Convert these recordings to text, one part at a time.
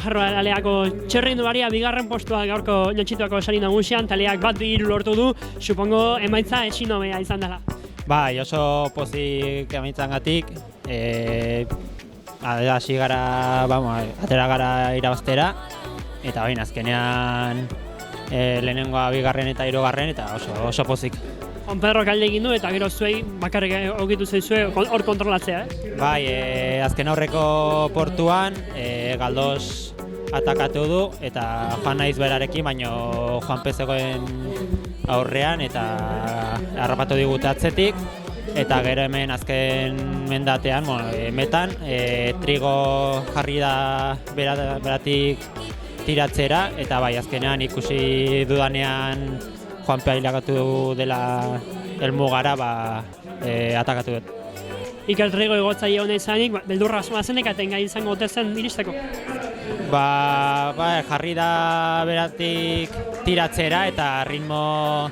Nafarroa txerrindu baria bigarren postua gaurko Notxituako sari nagusian, taleak 1-2 lortu du, supongo emaitza ezin hobea izan dela. Bai, oso pozik emaitzangatik, hasi gara, atera gara irabaztera, eta baina azkenean lehenengoa bigarren eta hirugarren eta oso pozik. Juan Pedro kalde egin du eta gero zuei bakarrik ogitu zaizue hor kontrolatzea, Bai, azken aurreko portuan Galdos atakatu du eta joan naiz berarekin, baino Juan Pezegoen aurrean eta harrapatu digute atzetik. Eta gero hemen azken mendatean, metan, Trigo jarri da beratik tiratzera, eta bai, azkenean ikusi dudanean Juanpe ailagatu dela helmugara, atakatu dut. Iker Trigo igotzaile hona izanik, beldurra zenek eta gai izango ote zen iristeko? Jarri da beratik tiratzera eta ritmo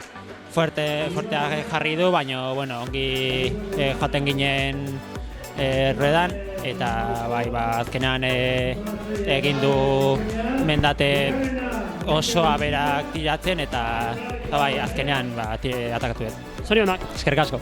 fuertea jarri du, baina ongi jaten ginen ruedan, eta azkenean egin du mendate osoa berak tiratzen, eta azkenean atakatu dut. Zorionak. Eskerrik asko.